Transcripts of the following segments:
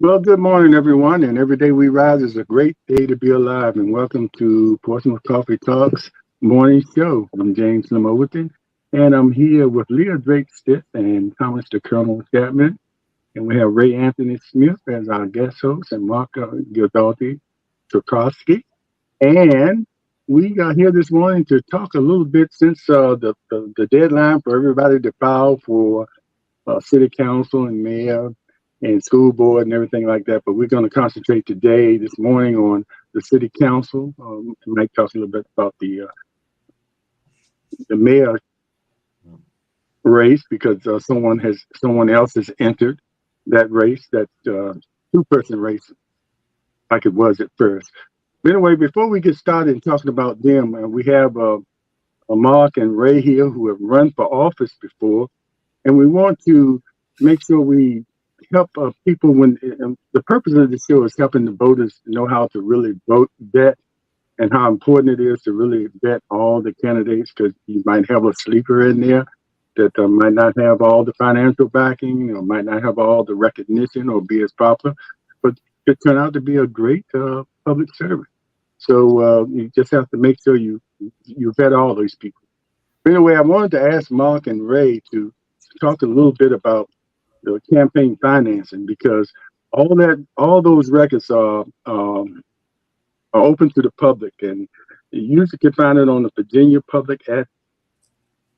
Well, good morning, everyone. And every day we rise is a great day to be alive. And welcome to Portsmouth Coffee Talks morning show. I'm James Lamowithan, and I'm here with Leah Drake Stiff and Thomas the Colonel Chapman. And we have Ray Anthony Smith as our guest host and Mark Gildaldi Trukowski. And we got here this morning to talk a little bit since the deadline for everybody to file for city council and mayor and school board and everything like that. But we're going to concentrate today, this morning, on the city council. Mike talks a little bit about the mayor race because someone else has entered that race, that two-person race, like it was at first. But anyway, before we get started and talking about them, we have Mark and Ray here who have run for office before, and we want to make sure we help people when the purpose of the show is helping the voters know how to really vet, and how important it is to really vet all the candidates, because you might have a sleeper in there that might not have all the financial backing or might not have all the recognition or be as popular, but could turn out to be a great public servant. So you just have to make sure you vet all these people. Anyway, I wanted to ask Mark and Ray to talk a little bit about the campaign financing, because all those records are open to the public, and you usually can find it on the Virginia Public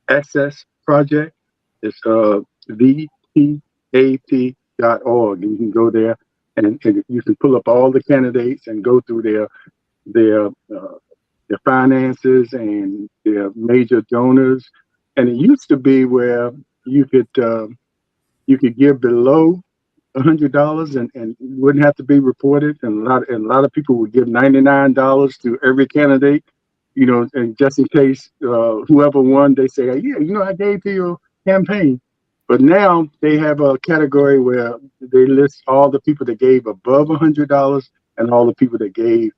Access Project. It's VPAP.org, and you can go there and you can pull up all the candidates and go through their their finances and their major donors. And it used to be where you could you could give below $100 and wouldn't have to be reported. And a lot of people would give $99 to every candidate, and just in case whoever won, they say, yeah, I gave to your campaign. But now they have a category where they list all the people that gave above $100 and all the people that gave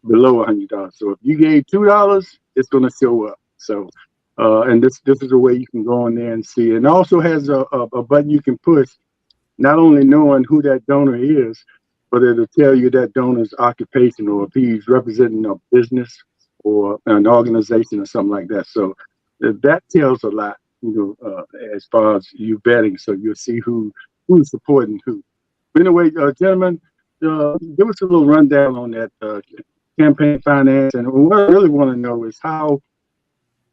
below $100. So if you gave $2, it's going to show up. So, and this is a way you can go in there and see. And it also has a button you can push, not only knowing who that donor is, but it'll tell you that donor's occupation, or if he's representing a business or an organization or something like that. So that tells a lot, as far as you betting. So you'll see who's supporting who. Anyway, gentlemen, give us a little rundown on that campaign finance. And what I really want to know is how,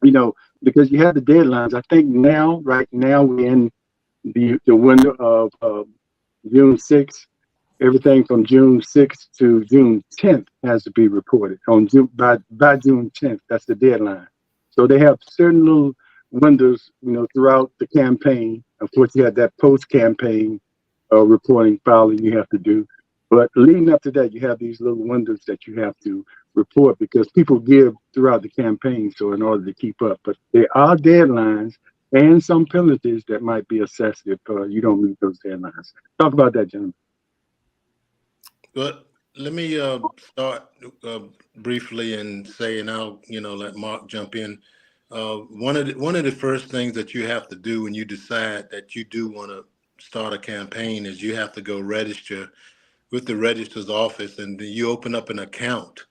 because you have the deadlines. I think right now, we're in the window of June 6th. Everything from June 6th to June 10th has to be reported by June 10th. That's the deadline. So they have certain little windows, throughout the campaign. Of course, you have that post-campaign reporting filing you have to do. But leading up to that, you have these little windows that you have to report, because people give throughout the campaign, so in order to keep up. But there are deadlines and some penalties that might be assessed if you don't meet those deadlines. Talk about that, gentlemen. Well, let me start briefly and say, and I'll let Mark jump in. One of the first things that you have to do when you decide that you do want to start a campaign is you have to go register with the registrar's office, and then you open up an account.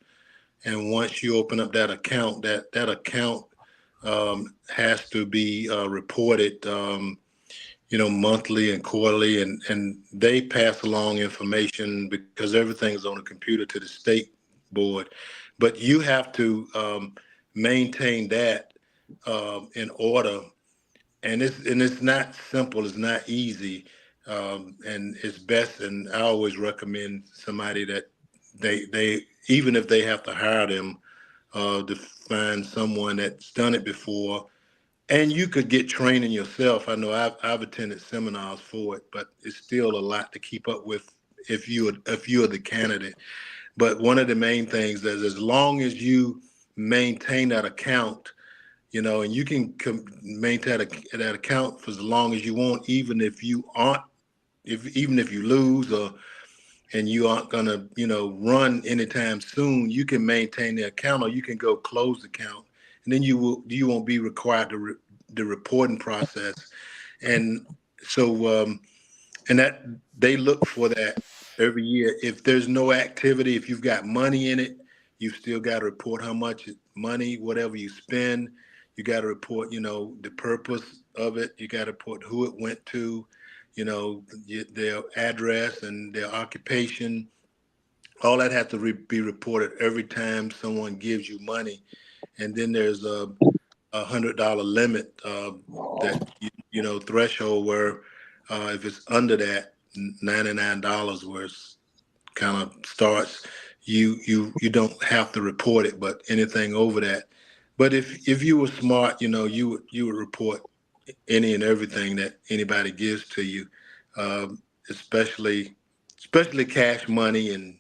And once you open up that account, that account has to be reported, monthly and quarterly, and they pass along information because everything's on a computer to the state board. But you have to maintain that in order, and it's not simple, it's not easy, and it's best. And I always recommend somebody that they even if they have to hire them to find someone that's done it before. And you could get training yourself. I know I've attended seminars for it, but it's still a lot to keep up with if you're the candidate. But one of the main things is, as long as you maintain that account, and you can maintain that account for as long as you want, even if you aren't, even if you lose, and you aren't gonna, run anytime soon, you can maintain the account, or you can go close the account, and then you won't be required to the reporting process. And so and they look for that every year. If there's no activity, if you've got money in it, you still got to report how much money, whatever you spend. You got to report, the purpose of it. You got to report who it went to, their address and their occupation. All that has to be reported every time someone gives you money. And then there's a $100 limit that threshold where if it's under that $99 where it's kind of starts, you don't have to report it, but anything over that. But if you were smart, you would report any and everything that anybody gives to you, especially cash money. And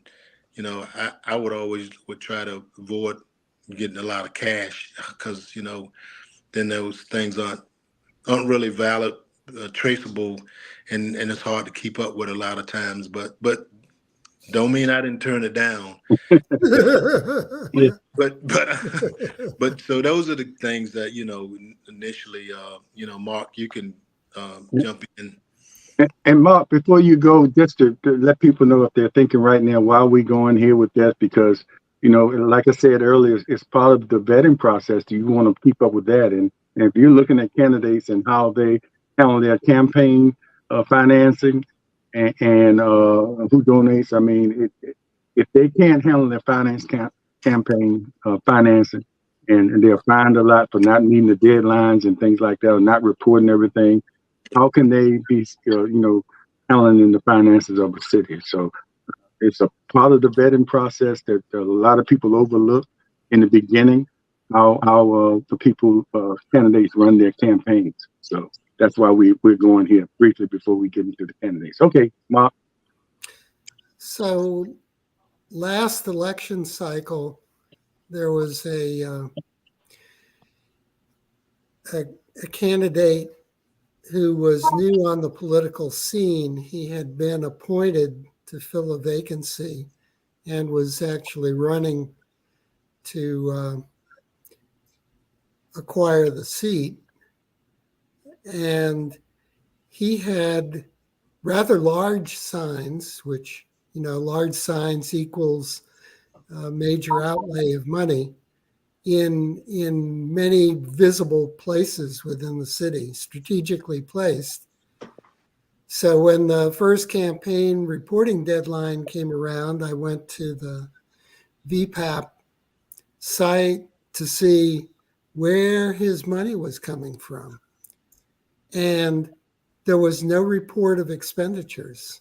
I would try to avoid getting a lot of cash because then those things aren't really valid, traceable, and it's hard to keep up with a lot of times. But don't mean I didn't turn it down. Yeah. But so those are the things that initially, Mark, you can jump in. And Mark, before you go, just to let people know if they're thinking right now, why are we going here with that? Because, like I said earlier, it's part of the vetting process. Do you want to keep up with that? And if you're looking at candidates and how they handle their campaign financing and who donates, I mean, if they can't handle their campaign financing and they're fined a lot for not meeting the deadlines and things like that, or not reporting everything, how can they be, handling the finances of a city? So it's a part of the vetting process that a lot of people overlook in the beginning, how the people, candidates run their campaigns. So that's why we're going here briefly before we get into the candidates. Okay, Mark. So last election cycle, there was a candidate who was new on the political scene. He had been appointed to fill a vacancy and was actually running to acquire the seat. And he had rather large signs, which, large signs equals a major outlay of money in many visible places within the city, strategically placed. So when the first campaign reporting deadline came around, I went to the VPAP site to see where his money was coming from. And there was no report of expenditures.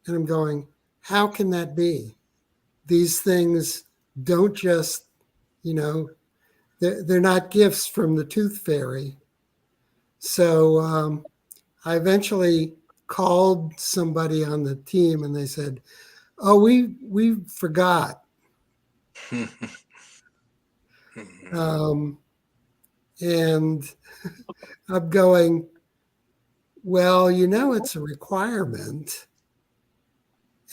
And I'm going, how can that be? These things don't just, they're not gifts from the tooth fairy. So I eventually called somebody on the team and they said, oh, we forgot. And I'm going, well, it's a requirement.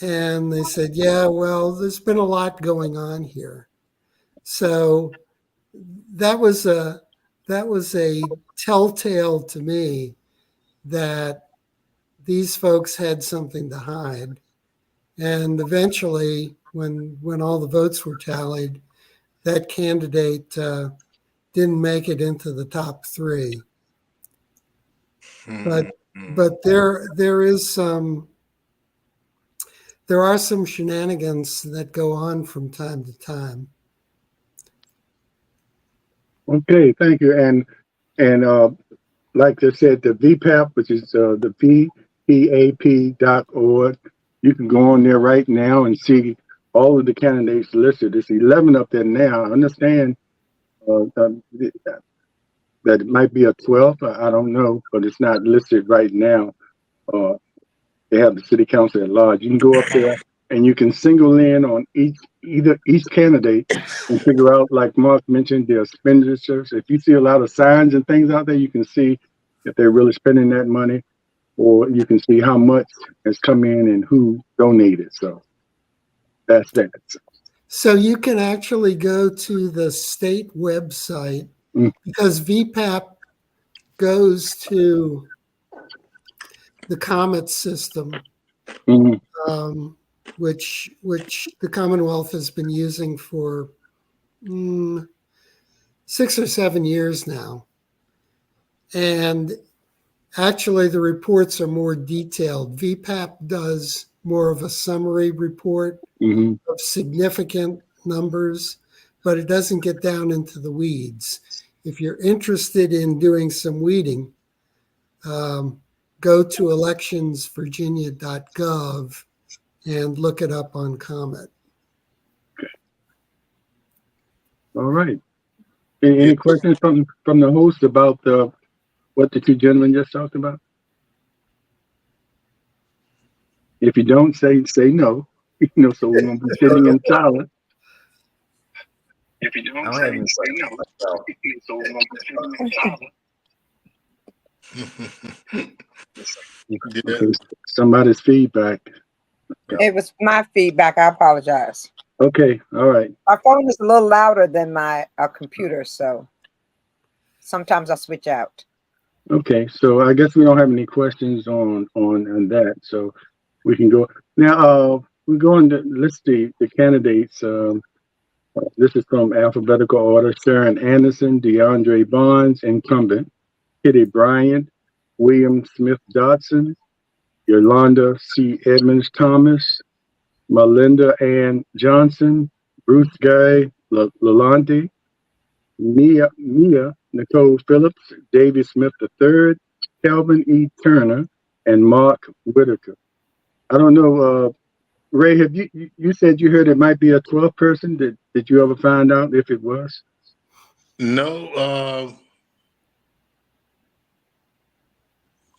And they said, yeah, well, there's been a lot going on here. So that was a telltale to me that these folks had something to hide. And eventually, when all the votes were tallied, that candidate didn't make it into the top three. But there are some shenanigans that go on from time to time. Okay, thank you. And like I said, the VPAP, which is the VPAP.org, you can go on there right now and see all of the candidates listed. There's 11 up there now. I understand that it might be a 12th. I don't know, but it's not listed right now. They have the city council at large. You can go up there and you can single in on each candidate and figure out, like Mark mentioned, their expenditures. If you see a lot of signs and things out there, you can see if they're really spending that money, or you can see how much has come in and who donated. So that's that. So you can actually go to the state website because VPAP goes to the Comet system Mhm. which the Commonwealth has been using for 6 or 7 years now. And actually, the reports are more detailed. VPAP does more of a summary report Mhm. of significant numbers, but it doesn't get down into the weeds. If you're interested in doing some weeding, go to electionsvirginia.gov and look it up on Comet. All right. Any Yeah. questions from the host about what the two gentlemen just talked about? If you don't, say no. So we won't be sitting in silence. If you don't, I don't have any say no. myself. So we won't be sitting in silence. Yeah. Okay, somebody's feedback. It was my feedback. I apologize. Okay, all right. My phone is a little louder than my computer, so sometimes I switch out. Okay, so I guess we don't have any questions on that, so we can go now. We're going to list the candidates. This is from alphabetical order: Sharon Anderson, DeAndre Bonds, incumbent; Kitty Bryant, William Smith Dodson, Yolanda C. Edmonds Thomas, Melinda Ann Johnson, Bruce Guy Lalonde, Mia Nicole Phillips, Davy Smith III, Calvin E. Turner, and Mark Whitaker. I don't know, Ray, have you said you heard it might be a 12th person? Did you ever find out if it was? No,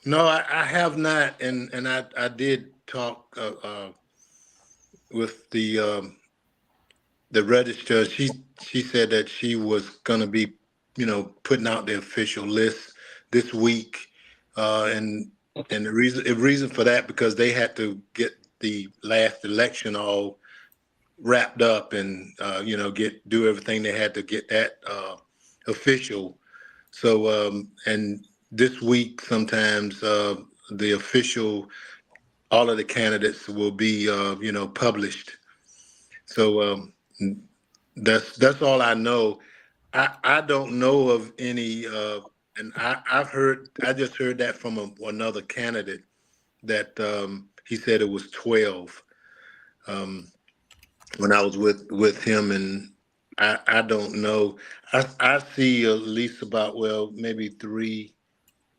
no, I have not, and I did talk with the registrar. She said that she was going to be, putting out the official list this week, and the reason for that because they had to get the last election all wrapped up and do everything they had to get that official. So and this week sometimes the official all of the candidates will be published. So that's all I know. I don't know of any, and I just heard that from another candidate that he said it was 12 when I was with him, and I don't know. I see at least about maybe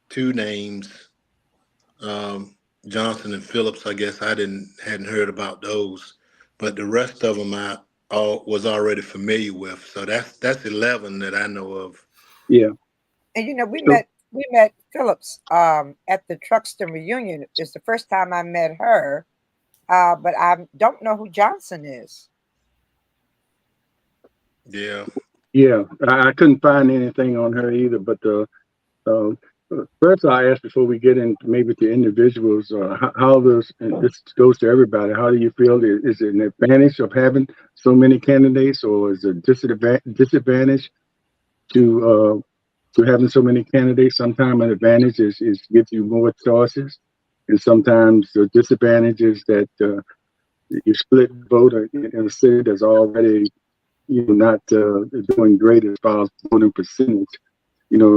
two names, Johnson and Phillips. I guess I hadn't heard about those, but the rest of them I all was already familiar with. So that's 11 that I know of. Yeah. And we So, met Phillips at the Truxton reunion. It's the first time I met her, but I don't know who Johnson is. Yeah. yeah, I couldn't find anything on her either, but uh, first I asked before we get into maybe to individuals, how does, and this goes to everybody, how do you feel? Is it an advantage of having so many candidates, or is it a disadvantage to having so many candidates? Sometimes an advantage is gives you more choices, and sometimes the disadvantage is that you split vote in a city that's already not doing great as far as voting percentage.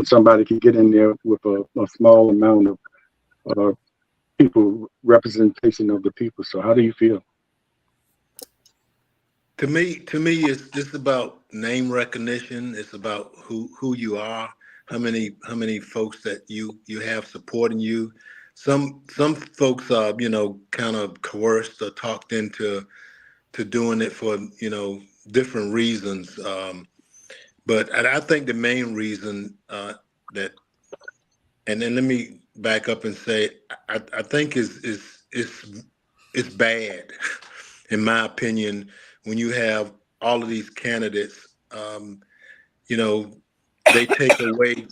Somebody can get in there with a small amount of uh, people representation of the people. So how do you feel? To me, it's just about name recognition. It's about who you are, how many folks that you have supporting you. Some folks are kind of coerced or talked into to doing it for different reasons. But I think the main reason that, and then let me back up and say, I think is bad, in my opinion, when you have all of these candidates. You know, they take away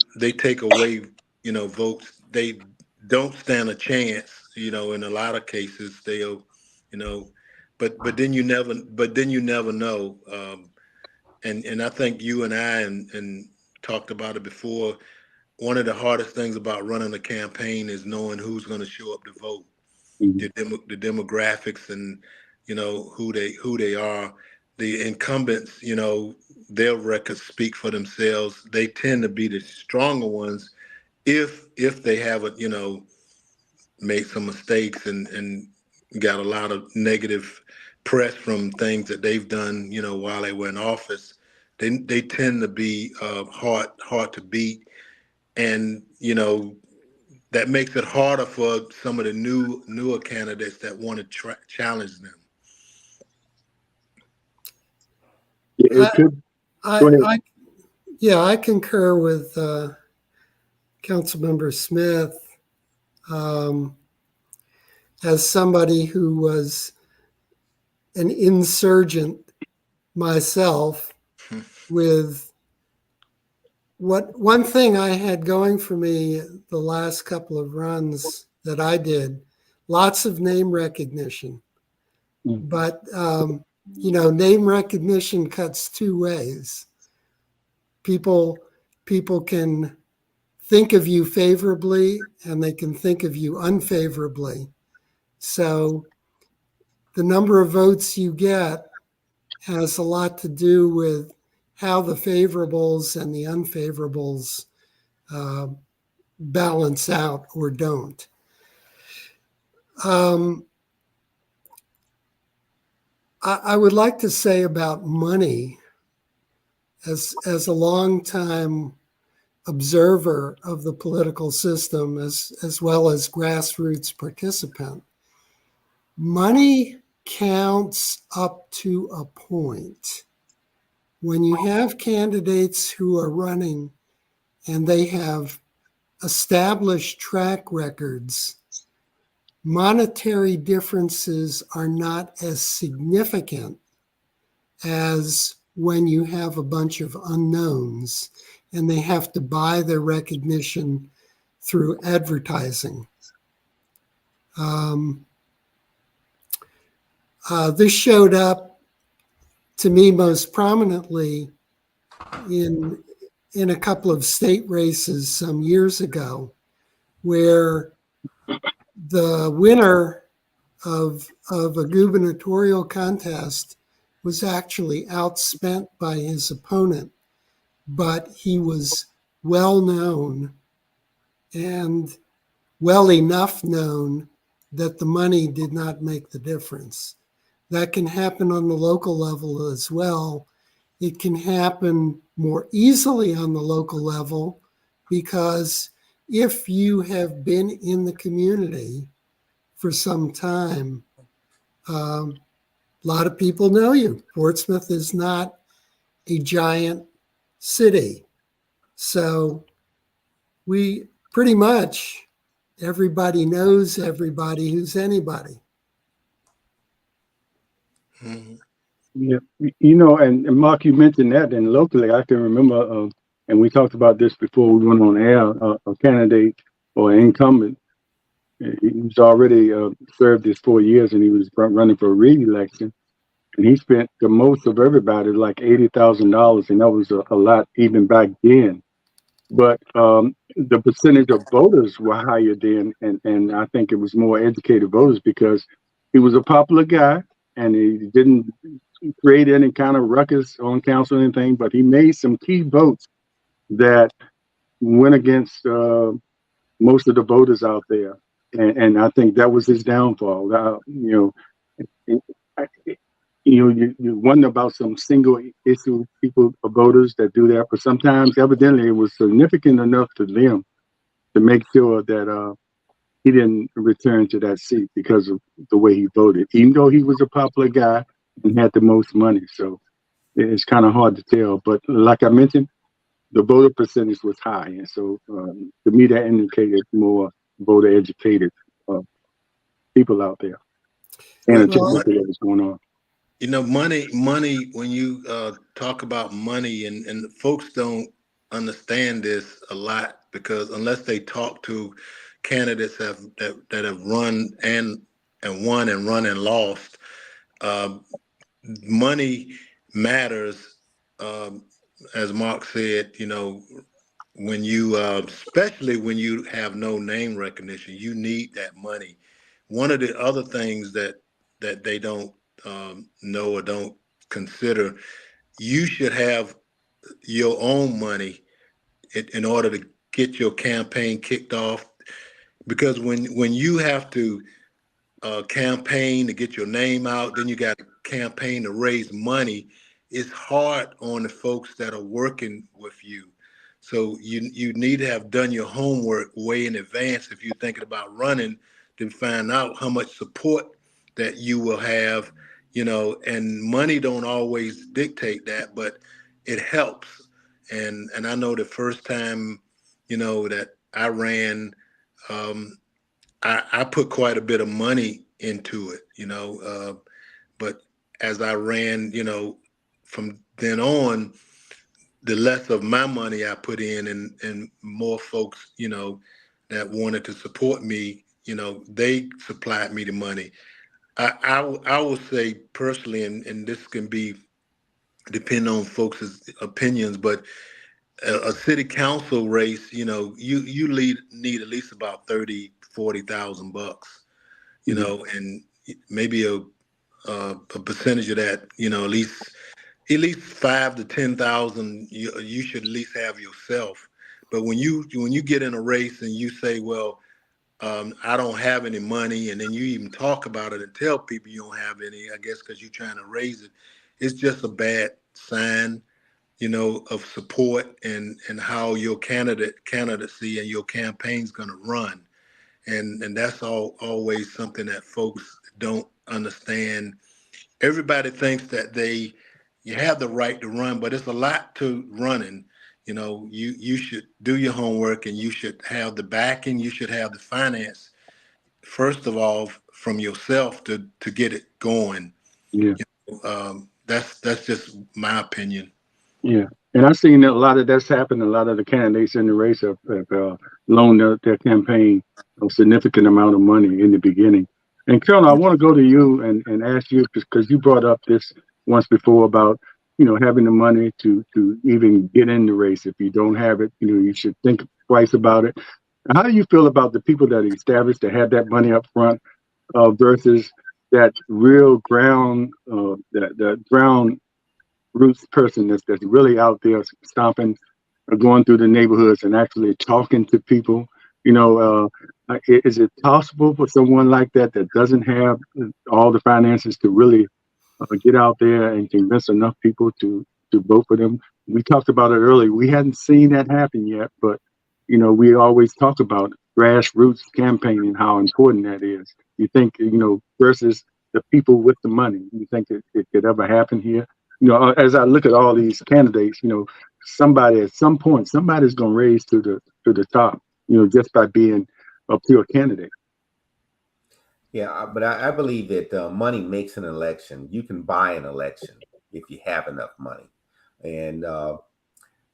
votes. They don't stand a chance. In a lot of cases, they'll, you know, but then you never know. And I think you and I and talked about it before. One of the hardest things about running a campaign is knowing who's going to show up to vote. Mhm. the demographics and, you know, who they are. The incumbents, you know, their records speak for themselves. They tend to be the stronger ones if they haven't, you know, made some mistakes and got a lot of negative press from things that they've done, you know, while they were in office. They tend to be hard to beat, and you know that makes it harder for some of the newer candidates that want to challenge them. It could. Go I, ahead. I yeah, I concur with Councilmember Smith. Um, as somebody who was an insurgent myself, with one thing I had going for me the last couple of runs that I did, lots of name recognition, Mm. but you know, name recognition cuts two ways. People can think of you favorably and they can think of you unfavorably. So the number of votes you get has a lot to do with how the favorables and the unfavorables uh, balance out or don't. Um, I would like to say about money, as a longtime observer of the political system, as well as grassroots participant, money counts up to a point. When you have candidates who are running and they have established track records, monetary differences are not as significant as when you have a bunch of unknowns and they have to buy their recognition through advertising. Um, this showed up to me most prominently in a couple of state races some years ago, where the winner of a gubernatorial contest was actually outspent by his opponent, but he was well known and well enough known that the money did not make the difference. That can happen on the local level as well. It can happen more easily on the local level because if you have been in the community for some time, a lot of people know you. Portsmouth is not a giant city. So we pretty much, everybody knows everybody who's anybody. Mhm. Yeah, you know, and Mark, you mentioned that, and locally, I can remember, and we talked about this before we went on air. A candidate or incumbent, he was already served his 4 years, and he was running for re-election, and he spent the most of everybody, like $80,000, and that was a lot even back then. But the percentage of voters were higher then, and I think it was more educated voters because he was a popular guy, and he didn't create any kind of ruckus on council or anything, but he made some key votes that went against most of the voters out there, and I think that was his downfall. It- I- it- you wonder about some single issue people or voters that do that, but sometimes evidently it was significant enough to them to make sure that he didn't return to that seat because of the way he voted, even though he was a popular guy and had the most money. So it's kind of hard to tell. But like I mentioned, the voter percentage was high, and so to me that indicated more voter educated uh, people out there, and Well, attention Well, to what was going on. you know, money. When you talk about money, and folks don't understand this a lot because unless they talk to candidates that have run and won and run and lost, um, money matters. Um, as Mark said, you know, when you especially when you have no name recognition, you need that money one of the other things that they don't know or don't consider, you should have your own money in order to get your campaign kicked off. Because when you have to campaign to get your name out, then you got to campaign to raise money. It's hard on the folks that are working with you. So you need to have done your homework way in advance if you're thinking about running, to find out how much support that you will have, and money don't always dictate that, but it helps. And I know the first time, that I ran, I put quite a bit of money into it, but as I ran, from then on, the less of my money I put in, and more folks, that wanted to support me, they supplied me the money. I would say personally, and this can be depending on folks' opinions, but a city council race, need at least about 30,000-40,000 bucks, and maybe a percentage of that, at least 5 to 10,000, you should at least have yourself. But when you get in a race and you say, well, I don't have any money, and then you even talk about it and tell people you don't have any, I guess because you're trying to raise it, it's just a bad sign, of support and how your candidacy and your campaign's going to run. And that's always something that folks don't understand. Everybody thinks that you have the right to run, but it's a lot to running. You should do your homework, and you should have the backing, you should have the finance, first of all, from yourself to get it going. Yeah. That's just my opinion. Yeah. And I've seen that a lot of that's happened. A lot of the candidates in the race have loaned their campaign a significant amount of money in the beginning. And Colonel, I want to go to you and ask you, because you brought up this once before about, having the money to even get in the race. If you don't have it, you should think twice about it. How do you feel about the people that are established to have that money up front versus that real that ground roots person that's really out there stomping or going through the neighborhoods and actually talking to people? Is it possible for someone like that doesn't have all the finances to really get out there and convince enough people to vote for them? We talked about it earlier. We hadn't seen that happen yet, but we always talk about grassroots campaigning, how important that is. You think, versus the people with the money, you think it could ever happen here? As I look at all these candidates, somebody at some point, somebody's going to raise to the top, just by being a pure candidate. Yeah, but I believe that money makes an election. You can buy an election if you have enough money. And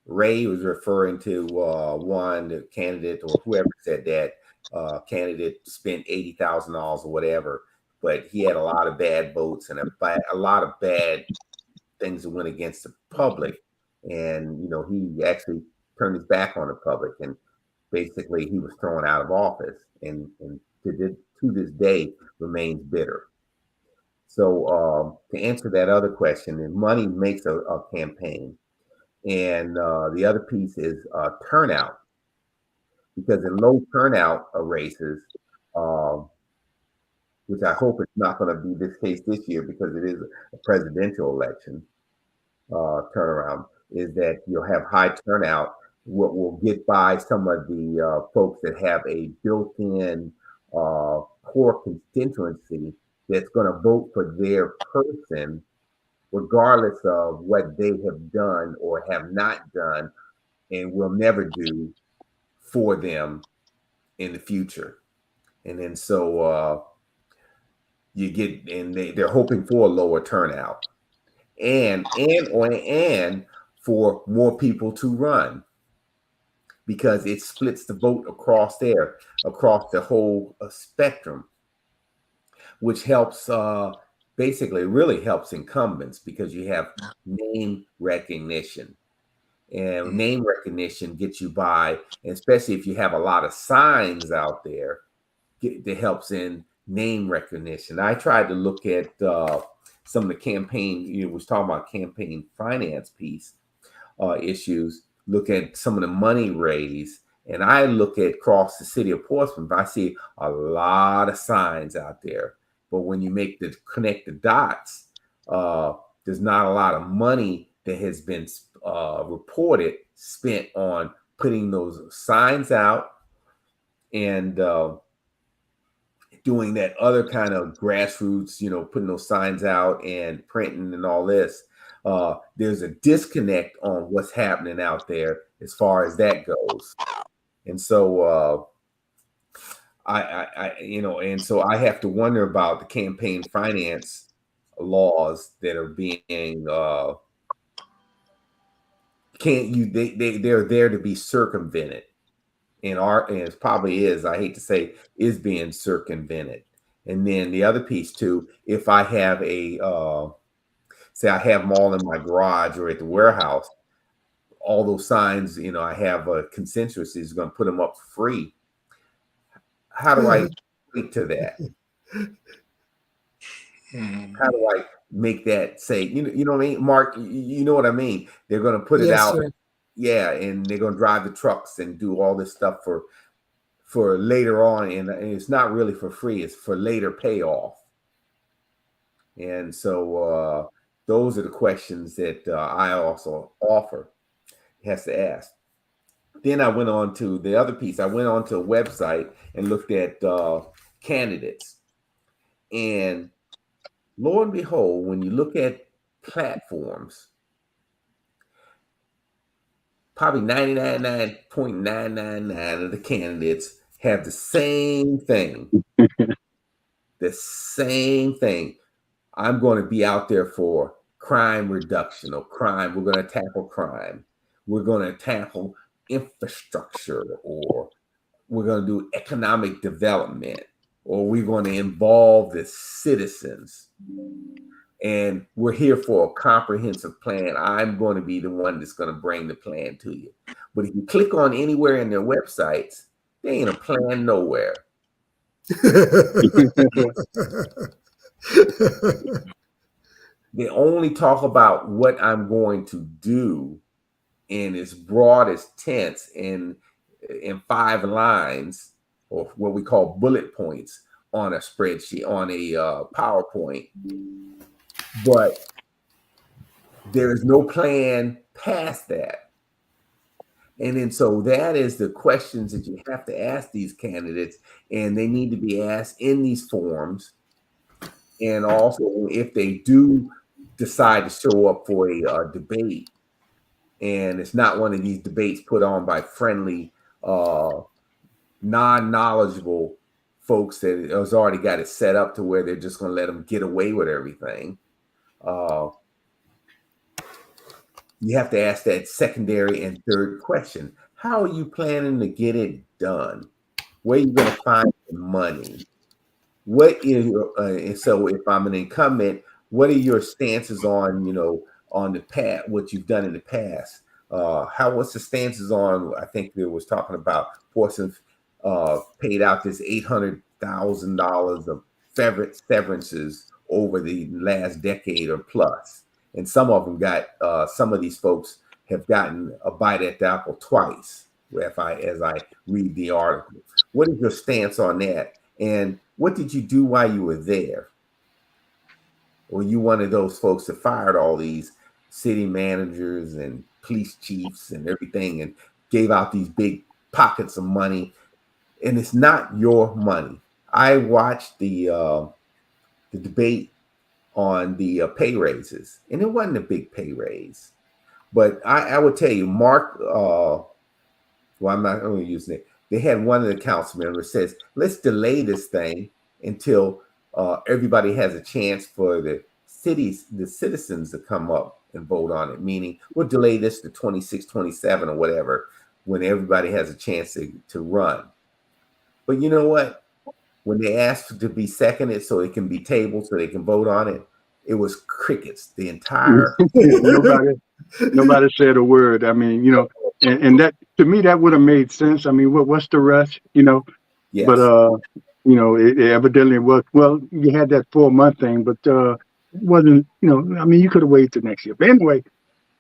Ray was referring to one candidate, or whoever said that candidate spent $80,000 or whatever, but he had a lot of bad votes and a lot of bad things that went against the public. And, he actually turned his back on the public, and basically he was thrown out of office, and to this day remains bitter. So to answer that other question, money makes a campaign. And the other piece is turnout, because in low turnout races, which I hope it's not going to be this case this year because it is a presidential election turnaround, is that you'll have high turnout. What will get by some of the folks that have a built-in core constituency that's going to vote for their person, regardless of what they have done or have not done and will never do for them in the future. And then so you get, and they're hoping for a lower turnout and for more people to run, because it splits the vote across the whole spectrum, which helps basically really helps incumbents, because you have name recognition. And name recognition gets you by, and especially if you have a lot of signs out there, that helps in name recognition. I tried to look at some of the campaign, was talking about campaign finance piece issues, look at some of the money raised, and I look at across the city of Portsmouth, I see a lot of signs out there. But when you connect the dots, there's not a lot of money that has been reported spent on putting those signs out and doing that other kind of grassroots, putting those signs out and printing and all this. There's a disconnect on what's happening out there as far as that goes. And so and so I have to wonder about the campaign finance laws that are being they're there to be circumvented. And it probably is, I hate to say, is being circumvented. And then the other piece too, if I have say I have them all in my garage or at the warehouse, all those signs, I have a consensus is going to put them up for free. How do I speak to that? How do I make that say, you know what I mean? Mark, you know what I mean? They're going to put it out. Sir. Yeah, and they're going to drive the trucks and do all this stuff for later on, and it's not really for free; it's for later payoff. And so those are the questions that I also offer has to ask. Then I went on to the other piece. I went on to a website and looked at candidates, and lo and behold, when you look at platforms, probably 99.999 of the candidates have the same thing. The same thing. I'm going to be out there for crime reduction or crime. We're going to tackle crime. We're going to tackle infrastructure, or we're going to do economic development, or we're going to involve the citizens. And we're here for a comprehensive plan. I'm going to be the one that's going to bring the plan to you. But if you click on anywhere in their websites, there ain't a plan nowhere. They only talk about what I'm going to do in its broadest tense in 5 lines, or what we call bullet points on a spreadsheet, on a PowerPoint. But there is no plan past that. And then so that is the questions that you have to ask these candidates, and they need to be asked in these forums. And also, if they do decide to show up for a debate, and it's not one of these debates put on by friendly, non-knowledgeable folks that has already got it set up to where they're just going to let them get away with everything. You have to ask that secondary and third question. How are you planning to get it done? Where are you going to find the money? What is and so if I'm an incumbent, what are your stances on, on the past, what you've done in the past? What's the stances on, I think there was talking about Portsmouth paid out this $800,000 of severances over the last decade or plus. And some of them some of these folks have gotten a bite at the apple twice, as I read the article. What is your stance on that? And what did you do while you were there? Were you one of those folks that fired all these city managers and police chiefs and everything and gave out these big pockets of money? And it's not your money. I watched the debate on the pay raises, and it wasn't a big pay raise. But I would tell you, Mark, I'm not going to use it. They had one of the council members says, let's delay this thing until everybody has a chance for the citizens to come up and vote on it. Meaning, we'll delay this to 26, 27 or whatever, when everybody has a chance to run. But you know what? When they asked to be seconded so it can be tabled so they can vote on it, it was crickets. The entire nobody said a word. I mean, and that, to me, that would have made sense. I mean, what's the rush? Yes. But it evidently was, well, you had that 4 month thing, but it wasn't, I mean, you could have waited till next year. But anyway,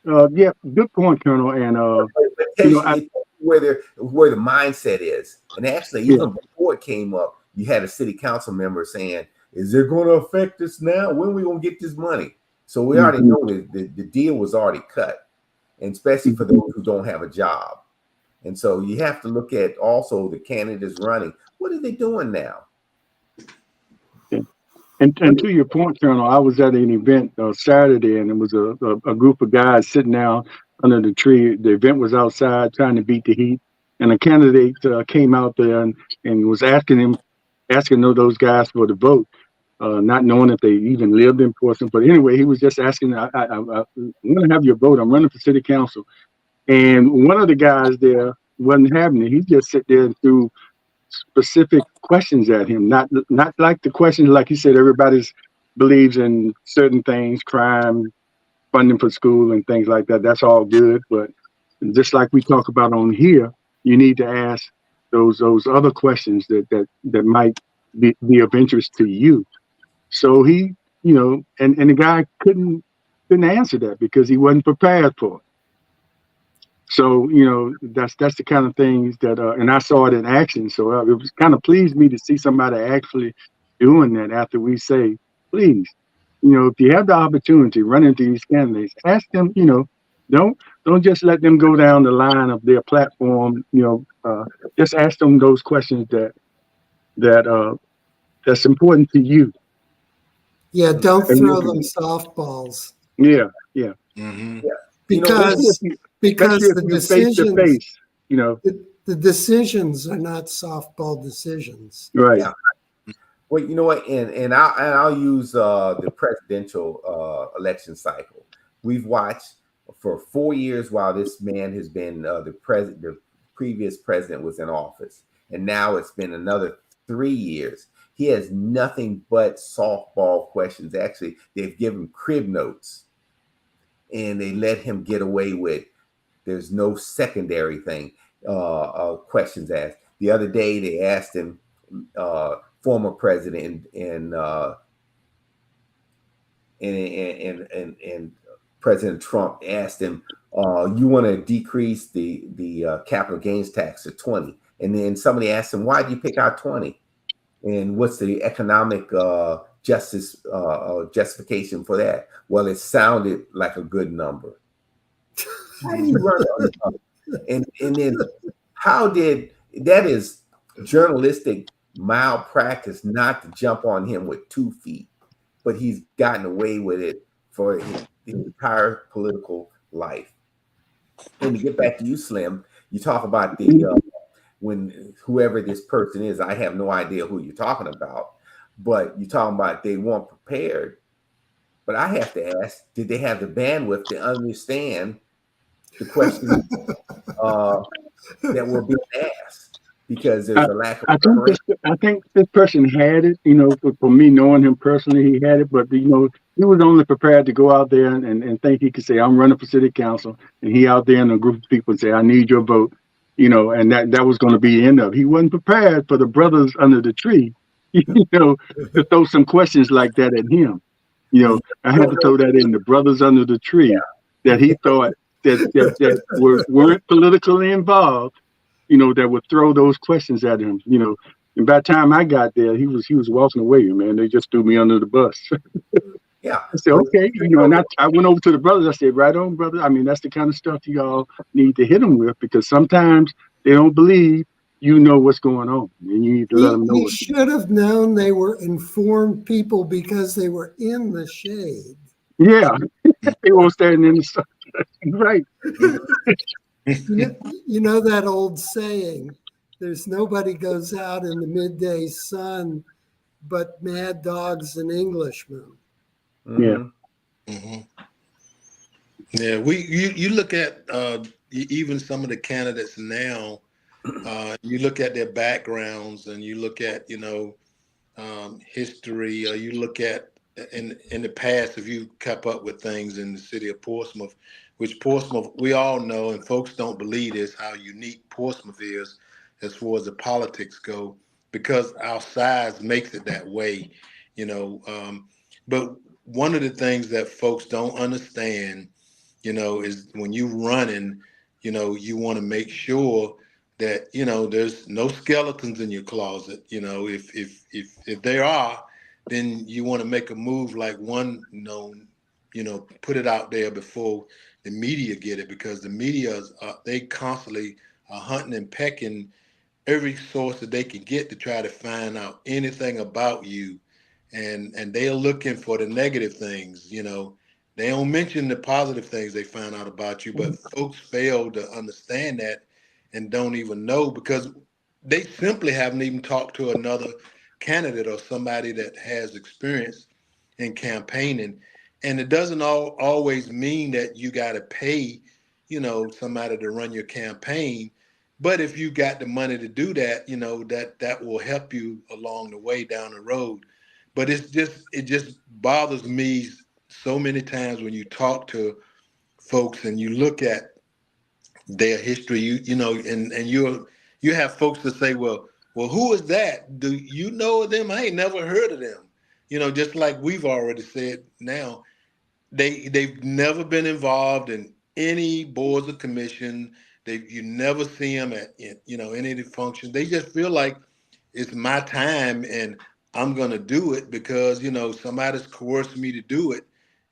yeah, good point, Colonel. And, It tells you, it tells you where the mindset is. And actually, yeah, even before it came up, you had a city council member saying, is it going to affect us now? When are we going to get this money? So we already know that the deal was already cut, and especially for those who don't have a job. And so you have to look at also the candidates running. What are they doing now? yeah. And to your point, Colonel, I was at an event Saturday, and it was a group of guys sitting down under the tree. The event was outside trying to beat the heat. And a candidate came out there and was asking those guys for the vote, not knowing if they even lived in Portsmouth. But anyway, he was just asking, I'm going to have your vote. I'm running for city council. And one of the guys there wasn't having it. He just sat there and threw specific questions at him, not like the questions like he said. Everybody's believes in certain things, crime, funding for school, and things like that. That's all good, but just like we talk about on here, you need to ask those other questions that might be of interest to you. So he, and the guy couldn't answer that because he wasn't prepared for it. So that's the kind of things that and I saw it in action. So it was kind of pleased me to see somebody actually doing that after we say, please, if you have the opportunity, run into these candidates, ask them. Don't just let them go down the line of their platform. Just ask them those questions that's important to you. Yeah, don't And throw them softballs. yeah, yeah. Mm-hmm. Yeah. Because the face to decisions, face, the decisions are not softball decisions. right. Yeah. Well, you know what, and I'll use the presidential election cycle. We've watched for 4 years while this man has been the previous president was in office, and now it's been another 3 years. He has nothing but softball questions. Actually, they've given crib notes, and they let him get away with. There's no secondary thing. Questions asked. The other day, they asked him. Former president and President Trump asked him, "You want to decrease the capital gains tax to 20?" And then somebody asked him, "Why do you pick out 20? And what's the economic justification for that?" Well, it sounded like a good number. How do you run and then how did that is journalistic malpractice not to jump on him with 2 feet, but he's gotten away with it for his entire political life. And to get back to you, Slim, you talk about the when whoever this person is, I have no idea who you're talking about, but you're talking about they weren't prepared. But I have to ask, did they have the bandwidth to understand the questions that were being asked? Because there's a lack of preparation. I think this person had it, for me knowing him personally, he had it, but he was only prepared to go out there and think he could say, I'm running for city council, and he out there in a group of people and say, I need your vote, and that was going to be the end of it. He wasn't prepared for the brothers under the tree, to throw some questions like that at him. I had to throw that in, the brothers under the tree, that he thought that weren't politically involved, that would throw those questions at him, and by the time I got there, he was walking away, man. They just threw me under the bus. Yeah. I said, okay, and I went over to the brothers. I said, right on, brother. I mean, that's the kind of stuff y'all need to hit them with, because sometimes they don't believe what's going on, and you need to let them know. He should have known they were informed people because they were in the shade. Yeah, they won't stand in the sun. Right. You know that old saying, there's nobody goes out in the midday sun but mad dogs and Englishmen. Yeah. Mm-hmm. Yeah, you look at even some of the candidates now. You look at their backgrounds, and you look at history. You look at in the past, if you kept up with things in the city of Portsmouth, which Portsmouth, we all know, and folks don't believe this, how unique Portsmouth is as far as the politics go. because our size makes it that way, you know. But one of the things that folks don't understand, you know, is when you running, you know, you want to make sure that, you know, there's no skeletons in your closet. You know, if there are, then you want to make a move like one, you know, put it out there before the media get it, because the media, they constantly are hunting and pecking every source that they can get to try to find out anything about you, and they're looking for the negative things. You know, they don't mention the positive things they find out about you, but folks fail to understand that and don't even know, because they simply haven't even talked to another candidate or somebody that has experience in campaigning. And it doesn't always mean that you got to pay, you know, somebody to run your campaign. But if you got the money to do that, you know, that will help you along the way down the road. But it just bothers me so many times when you talk to folks and you look at their history, you know, and you have folks that say, well, who is that? Do you know them? I ain't never heard of them. You know, just like we've already said now, they've never been involved in any boards or commission. You never see them at, you know, any of the functions. They just feel like it's my time and I'm gonna do it because, you know, somebody's coerced me to do it,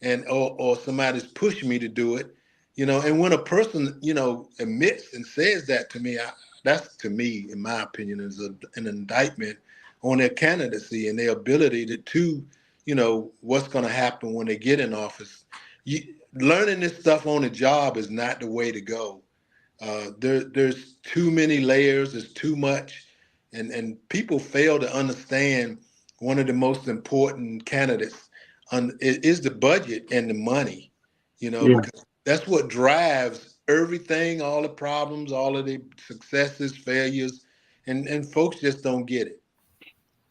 and or somebody's pushed me to do it, you know. And when a person, you know, admits and says that to me, that's, to me, in my opinion, is an indictment on their candidacy and their ability to, you know, what's going to happen when they get in office. Learning this stuff on the job is not the way to go. There's too many layers. There's too much, and people fail to understand one of the most important candidates is the budget and the money. You know, Yeah. because that's what drives everything, all the problems, all of the successes, failures, and folks just don't get it.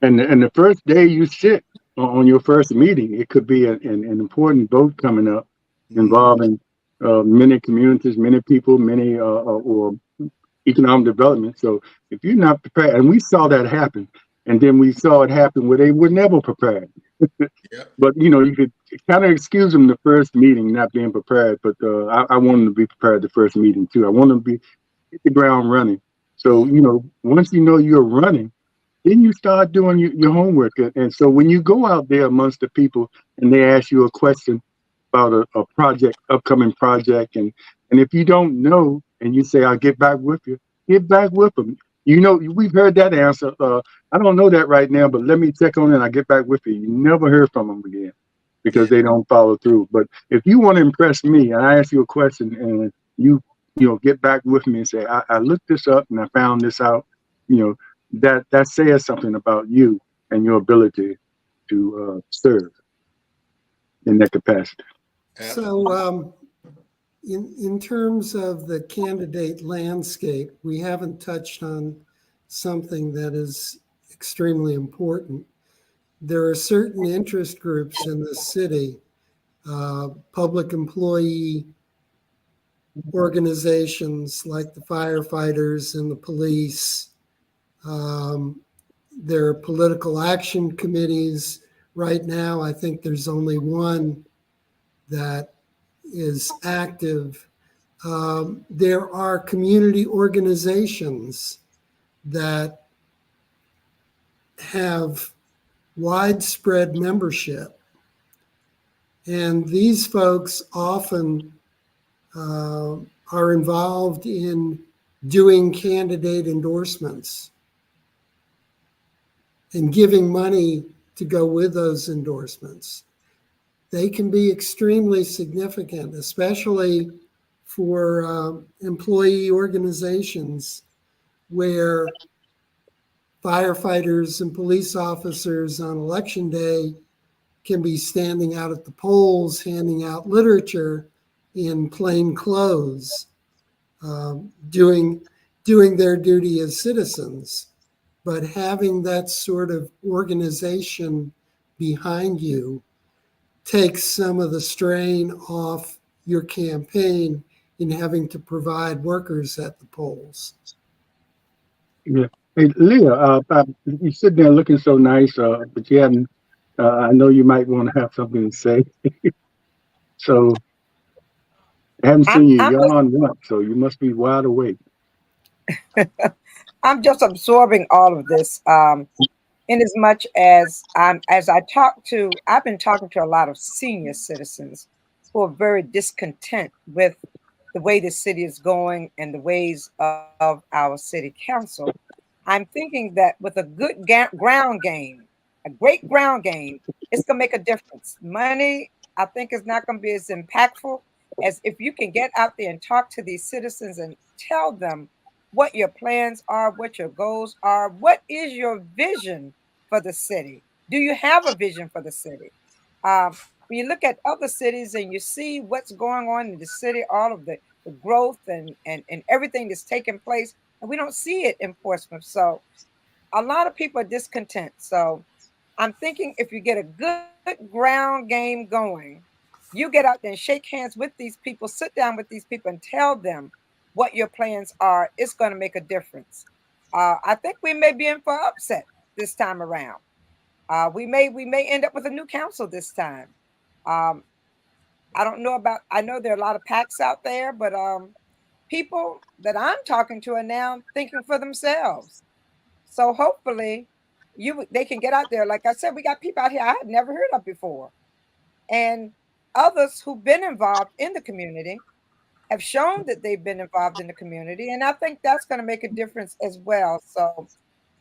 And the first day you sit on your first meeting, it could be an important vote coming up Mhm. involving many communities, many people, many or economic development. So if you're not prepared, and we saw that happen, and then we saw it happen where they were never prepared. Yep. But you know, you could kind of excuse them the first meeting not being prepared. But I want them to be prepared the first meeting too. I want them to be hit the ground running. So Mhm. you know, once you know you're running, then you start doing your homework. And so when you go out there amongst the people and they ask you a question about a project, upcoming project, and if you don't know and you say, I'll get back with you, get back with them. You know, we've heard that answer. I don't know that right now, but let me check on it and I'll get back with you. You never hear from them again because Yeah. they don't follow through. But if you want to impress me and I ask you a question and you know, get back with me and say, I looked this up and I found this out, you know, that says something about you and your ability to serve in that capacity. So, Absolutely. in terms of the candidate landscape, we haven't touched on something that is extremely important. There are certain interest groups in the city, public employee organizations like the firefighters and the police. Um, there are political action committees. Right now, I think there's only one that is active. There are community organizations that have widespread membership. And these folks often are involved in doing candidate endorsements and giving money to go with those endorsements. They can be extremely significant, especially for employee organizations where firefighters and police officers on election day can be standing out at the polls, handing out literature in plain clothes, doing their duty as citizens. But having that sort of organization behind you takes some of the strain off your campaign in having to provide workers at the polls. Yeah. Hey, Leah, you sitting there looking so nice, but you haven't. I know you might want to have something to say. So I haven't seen you I'm yawn once, so you must be wide awake. I'm just absorbing all of this. In as much as I've been talking to a lot of senior citizens who are very discontent with the way the city is going and the ways of our city council. I'm thinking that with a good ground game, a great ground game, it's gonna make a difference. Money, I think, is not gonna be as impactful as if you can get out there and talk to these citizens and tell them what your plans are, what your goals are, what is your vision for the city. Do you have a vision for the city? When you look at other cities and you see what's going on in the city, all of the growth and everything that's taking place, and we don't see it in Portsmouth. So a lot of people are discontent. So I'm thinking if you get a good ground game going, you get out there and shake hands with these people, sit down with these people and tell them what your plans are, it's going to make a difference. I think we may be in for upset this time around. We may end up with a new council this time. Um, I don't know about. I know there are a lot of PACs out there, but people that I'm talking to are now thinking for themselves. So hopefully, they can get out there. Like I said, we got people out here I had never heard of before, and others who've been involved in the community have shown that they've been involved in the community, and I think that's going to make a difference as well. So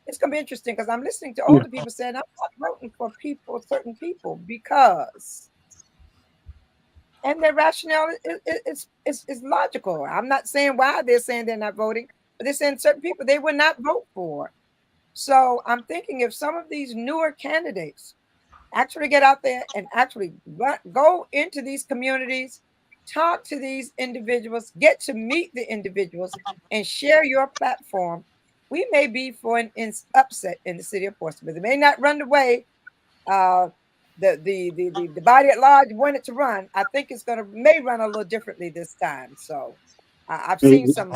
it's going to be interesting because I'm listening to Yeah, older people saying I'm not voting for people, certain people, because and their rationale is logical. I'm not saying why they're saying they're not voting, but they're saying certain people they would not vote for. So I'm thinking if some of these newer candidates actually get out there and actually go into these communities, talk to these individuals, get to meet the individuals, and share your platform, we may be for an upset in the city of Portsmouth. It may not run the way uh, the body at large wanted to run. I think it's gonna may run a little differently this time. So I've Hey, seen some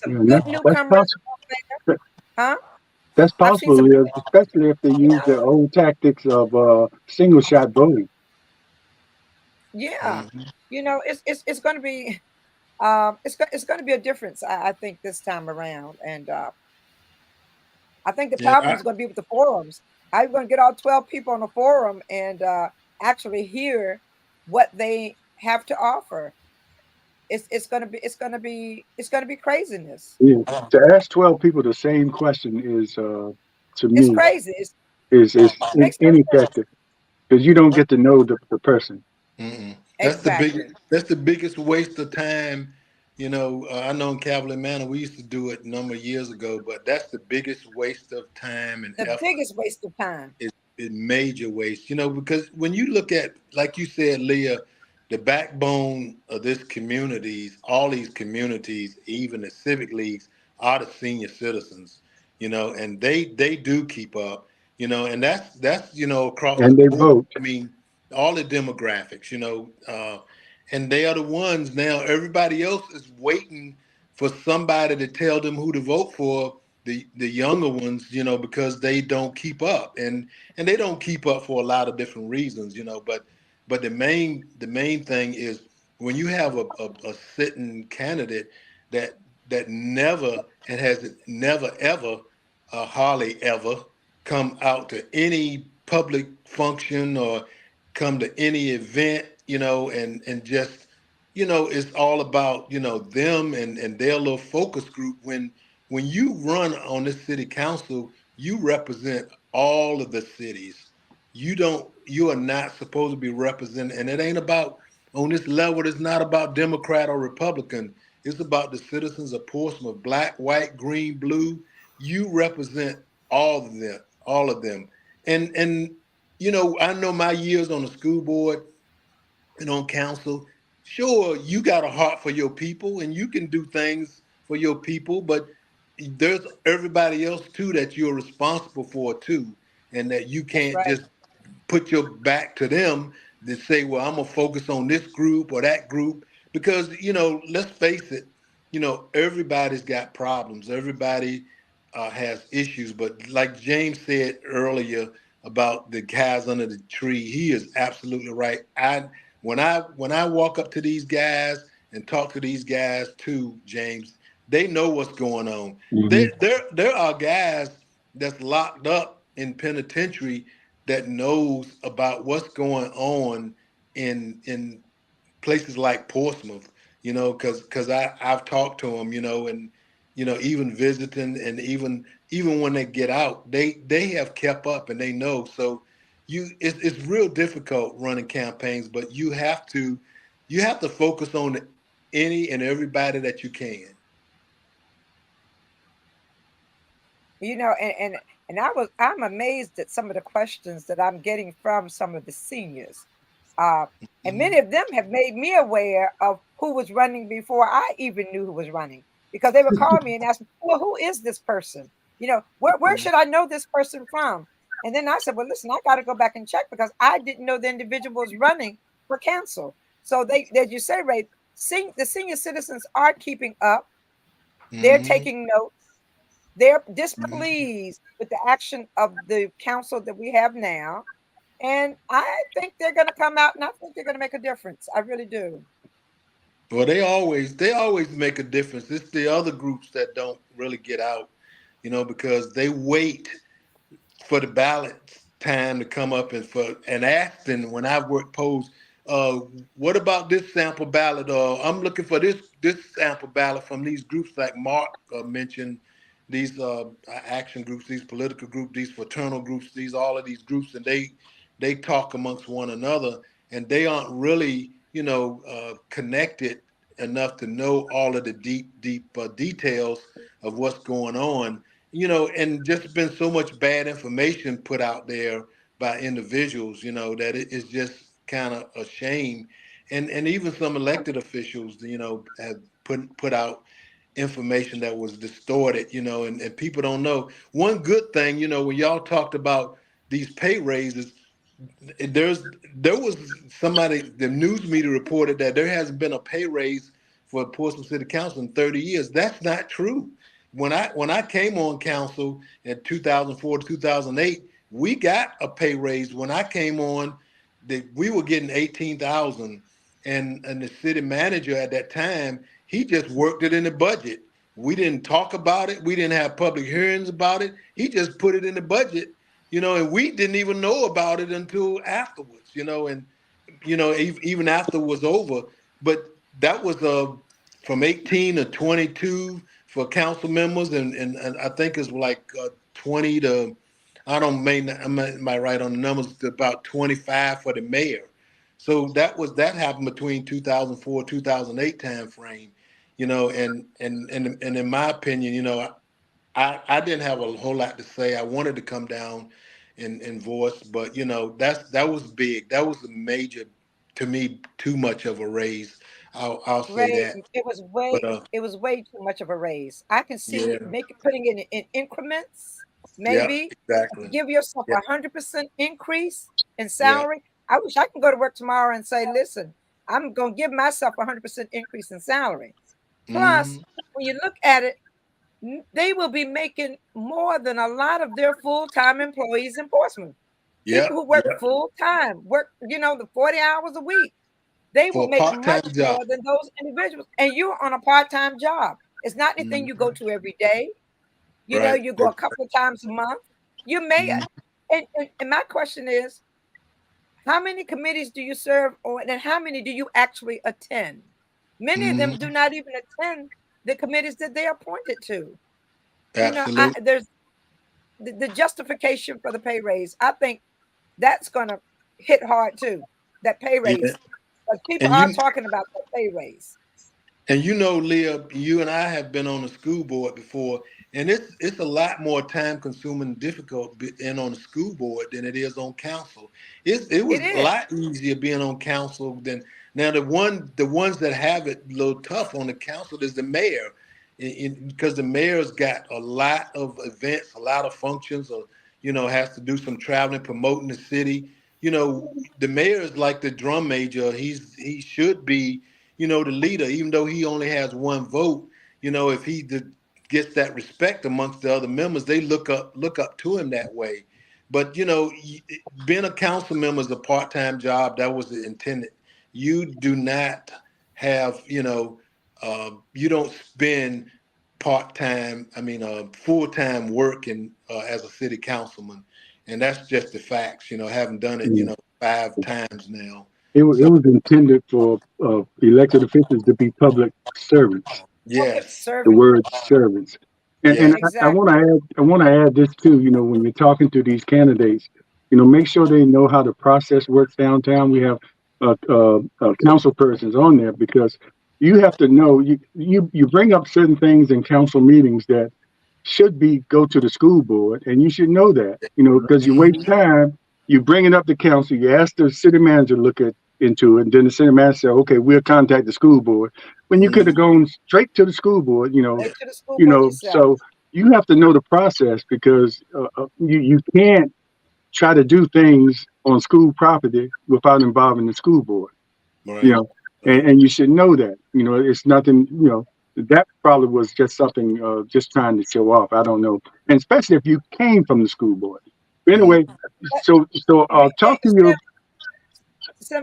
yeah, good that's newcomers, possible. huh? That's I've seen possible, some Leah, especially if they use the old tactics of single shot voting. yeah. Mhm. It's going to be it's going to be a difference. I think this time around, and I think the Yeah, problem is going to be with the forums. How you going to get all 12 people on a forum and actually hear what they have to offer? It's going to be craziness. Yeah. To ask 12 people the same question is, to It's me, crazy. is It makes no sense. ineffective because you don't get to know the person. mm-mm. Exactly. That's the biggest waste of time. I know in Cavalier Manor we used to do it a number of years ago, but that's the biggest waste of time and The effort. biggest waste of time. Is major waste, because when you look at, like you said, Leah, the backbone of this communities, all these communities, even the civic leagues, are the senior citizens, and they do keep up, and that's across the And they board. vote. I mean, all the demographics, and they are the ones now. Everybody else is waiting for somebody to tell them who to vote for. The younger ones, because they don't keep up, and they don't keep up for a lot of different reasons, but the main thing is when you have a sitting candidate that never and has never ever hardly ever come out to any public function or come to any event, and just, it's all about, them and their little focus group. When you run on this city council, you represent all of the cities. You are not supposed to be represented, and it ain't about, on this level, it's not about Democrat or Republican. It's about the citizens of Portsmouth, black, white, green, blue. You represent all of them. And I know my years on the school board and on council, sure, you got a heart for your people and you can do things for your people, but there's everybody else too that you're responsible for too, and that you That's can't right. just put your back to them to say, well, I'm gonna focus on this group or that group, because let's face it, everybody's got problems. Everybody has issues, but like James said earlier about the guys under the tree, he is absolutely right. When I walk up to these guys and talk to these guys too, James, they know what's going on. Hmm. There are guys that's locked up in penitentiary that knows about what's going on in places like Portsmouth, because I've talked to them, and even visiting, and even when they get out, they have kept up and they know. So it's real difficult running campaigns, but you have to focus on any and everybody that you can. And I'm amazed at some of the questions that I'm getting from some of the seniors. Uh, and Mhm. many of them have made me aware of who was running before I even knew who was running, because they would call me and ask me, well, who is this person? Where should I know this person from? And then I said, well, listen, I got to go back and check, because I didn't know the individual was running for council. So as you say, Ray, the senior citizens are keeping up. They're Mhm. taking notes. They're Mhm. displeased with the action of the council that we have now. And I think they're going to come out, and I think they're going to make a difference. I really do. Well, they always make a difference. It's the other groups that don't really get out, because they wait for the ballot time to come up, and asking when I've worked polls, uh, what about this sample ballot? I'm looking for this sample ballot from these groups like Mark mentioned, these action groups, these political groups, these fraternal groups, these all of these groups, and they talk amongst one another, and they aren't really connected enough to know all of the deep details of what's going on, and just been so much bad information put out there by individuals, that it is just kind of a shame. And even some elected officials, have put out information that was distorted, and people don't know. One good thing, when y'all talked about these pay raises, there was somebody, the news media reported that there hasn't been a pay raise for Portsmouth City Council in 30 years. That's not true. When I came on council in 2004 to 2008, we got a pay raise. When I came on, we were getting 18,000, and the city manager at that time, he just worked it in the budget. We didn't talk about it. We didn't have public hearings about it. He just put it in the budget, and we didn't even know about it until afterwards, and even after it was over. But that was from 18 to 22 for council members, and I think it's like 20 to, I don't may not, am I right on the numbers, to about 25 for the mayor. So that happened between 2004 2008 time frame, and in my opinion, I didn't have a whole lot to say. I wanted to come down and voice, but that was big. That was a major, to me, too much of a raise. I'll say Ray, that. it was But way it was way too much of a raise. I can yeah, see putting it in increments, yeah, maybe exactly. give yourself Yeah. 100% increase in Yeah. salary. I wish I can go to work tomorrow and say, listen, I'm going to give myself 100% increase in salary. Plus, Hmm. when you look at it, they will be making more than a lot of their full-time employees in Portsmouth. Yeah. People who work Yeah. full time, the 40 hours a week, they will For a make part-time much job. more than those individuals. And you're on a part-time job. It's not anything you go Hmm. to every day. Right. You go a couple of times a month. You may, Mhm. and my question is, how many committees do you serve, and how many do you actually attend? Many of them do Mhm. not even attend the committees that they are appointed to. Absolutely. There's the justification for the pay raise. I think that's going to hit hard too. That pay Yeah. raise, because people And are you talking about that pay raise. And Leah, you and I have been on the school board before, and it's a lot more time consuming and difficult being on the school board than it is on council. It It was a is. lot easier being on council than now. The ones that have it a little tough on the council is the mayor, because the mayor's got a lot of events, a lot of functions, or has to do some traveling, promoting the city. The mayor is like the drum major. He should be the leader, even though he only has one vote. If he gets that respect amongst the other members. They look up to him that way. But you know, being a council member is a part-time job. That was intended. You do not have, you don't spend part-time, full-time working as a city councilman, and that's just the facts. Having done it, Mm. 5 times now. It So was intended for elected officials to be public servants. Public yes, The service. word servants. And yes, I want Exactly. to add this too. When you're talking to these candidates, make sure they know how the process works downtown. We have council persons on there because you have to know. You bring up certain things in council meetings that should be go to the school board, and you should know that. Because you waste Mhm. time. You bring it up to council. You ask the city manager to look into it, and then the city manager say, "Okay, we'll contact the school board." When you could have Mhm. gone straight to the school board, Right to the school board yourself. so you have to know the process because you can't try to do things on school property without involving the school board. You Right, know, right. and you should know that. It's nothing. That probably was just something, just trying to show off. I don't know, and especially if you came from the school board. But Mhm. anyway, But so talk to your.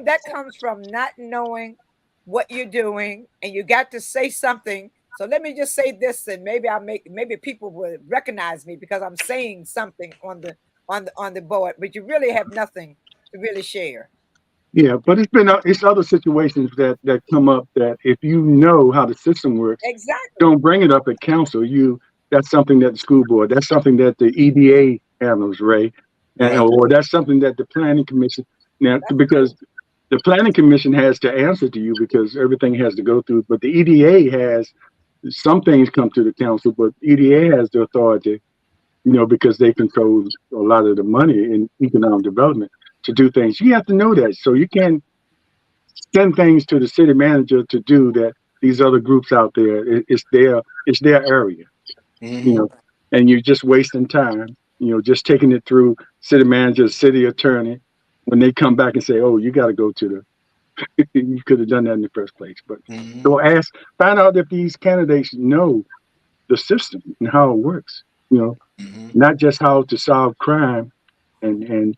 that comes from not knowing what you're doing, and you got to say something. So let me just say this, and maybe people will recognize me because I'm saying something on the board, but you really have nothing to really share. Yeah, but it's other situations that come up that if you know how the system works, Exactly. don't bring it up at council. That's something that the school board, that's something that the EDA handles, Ray, and Right. or that's something that the planning commission. Now, That's because true. the planning commission has to answer to you because everything has to go through, but the EDA has some things come to the council, but EDA has the authority, because they control a lot of the money in economic development to do things. You have to know that, so you can't send things to the city manager to do that. These other groups out there, it's their area, you Mhm. know, and you're just wasting time, just taking it through city manager, city attorney. When they come back and say, "Oh, you got to go to you could have done that in the first place." But Mhm. so find out if these candidates know the system and how it works. Mhm. Not just how to solve crime and Which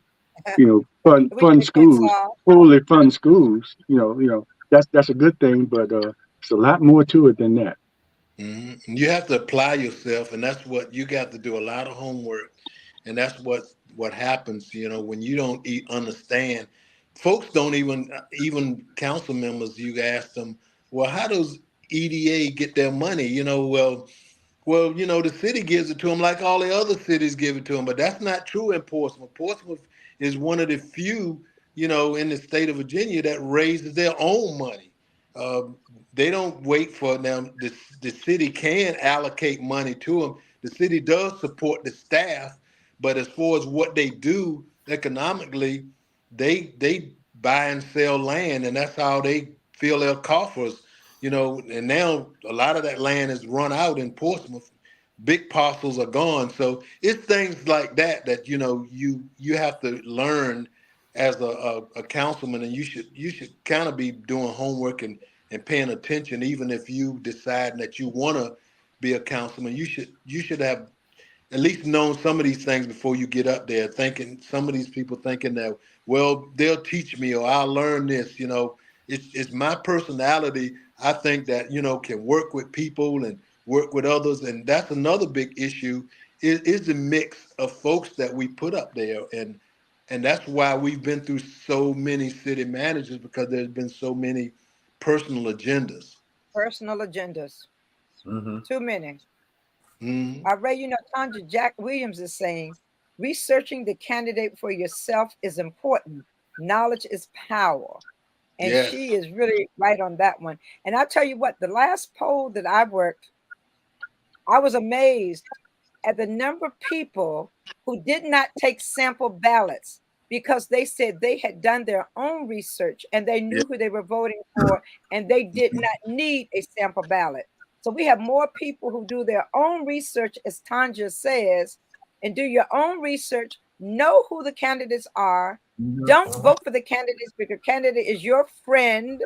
fund they can't schools, solve. fully fund schools. That's a good thing, but it's a lot more to it than that. You have to apply yourself, and that's what you got to do. A lot of homework, and that's what happens. When you don't understand, folks don't even council members. You ask them, well, how does EDA get their money? The city gives it to them like all the other cities give it to them, but that's not true in Portsmouth. Portsmouth is one of the few, in the state of Virginia that raises their own money. Um, they don't wait for them. The city can allocate money to them. The city does support the staff, but as far as what they do economically, they buy and sell land, and that's how they fill their coffers. And now a lot of that land is run out in Portsmouth. Big parcels are gone. So it's things like that you have to learn as a councilman, and you should kind of be doing homework and paying attention, even if you decide that you want to be a councilman. You should have at least known some of these things before you get up there, thinking some of these people thinking that, well, they'll teach me or I'll learn this. It's my personality. I think that can work with people and work with others, and that's another big issue is the mix of folks that we put up there, and that's why we've been through so many city managers, because there's been so many personal agendas. Personal agendas. Hmm. Too many. Mhm. Ray, Tanja Jack Williams is saying, researching the candidate for yourself is important. Knowledge is power. And she Yes. is really right on that one. And I'll tell you what, the last poll that I worked, I was amazed at the number of people who did not take sample ballots because they said they had done their own research and they Yeah. knew who they were voting for and they did not need a sample ballot. So we have more people who do their own research, as Tanja says, and do your own research, know who the candidates are. Don't vote for the candidates because candidate is your friend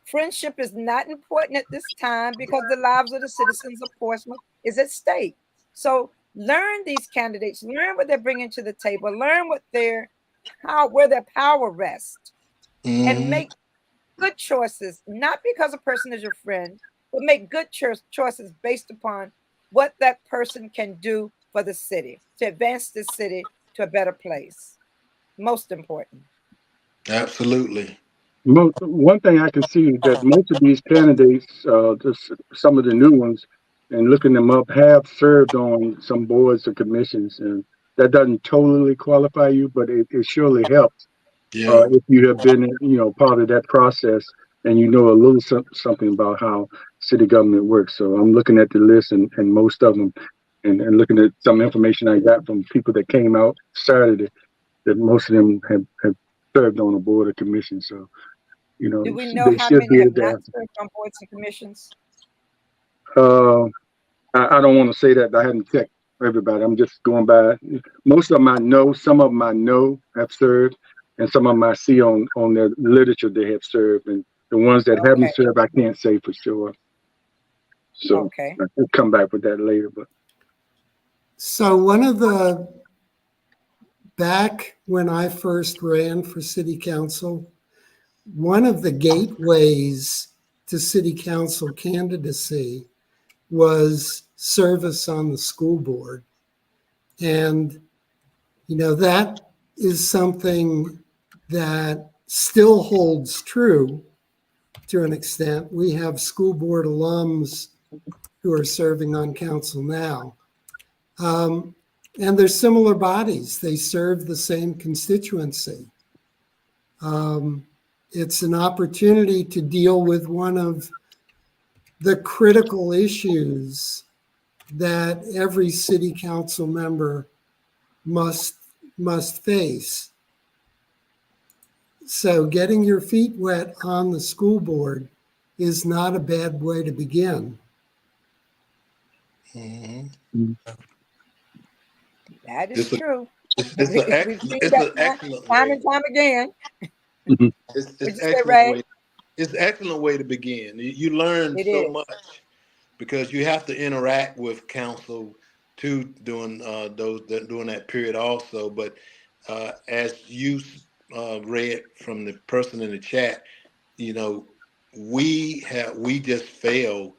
Friendship is not important at this time because the lives of the citizens of Portsmouth is at stake. So learn these candidates, learn what they're bringing to the table, learn what where their power rests, and Mhm. make good choices, not because a person is your friend, but make good choices based upon what that person can do for the city to advance the city to a better place. Most important. Absolutely. One thing I can see is that most of these candidates, just some of the new ones, and looking them up, have served on some boards or commissions, and that doesn't totally qualify you, but it surely helps Yeah. if you have been, part of that process and you know a little something about how city government works. So I'm looking at the list and most of them, and looking at some information I got from people that came out Saturday, that most of them have served on a board or commission. So Do we know they how should many be have able not to. served on boards and commissions? Uh, I don't want to say that I hadn't checked everybody. I'm just going by. Most of them I know. Some of them I know have served, and some of them I see on their literature they have served. And the ones that Okay, haven't served, I can't say for sure. So okay. I'll come back with that later. But So back when I first ran for city council, one of the gateways to city council candidacy was service on the school board. And, that is something that still holds true to an extent. We have school board alums who are serving on council now. And they're similar bodies, they serve the same constituency. It's an opportunity to deal with one of the critical issues that every city council member must face. So getting your feet wet on the school board is not a bad way to begin. Mhm. That is It's a true. it's an We've excellent seen it's that an excellent time way. and time again. Would It's you say, excellent Ray? way. It's excellent way to begin. You learn It so is. much because you have to interact with council too during during that period also. But as you read from the person in the chat, you know, we just fail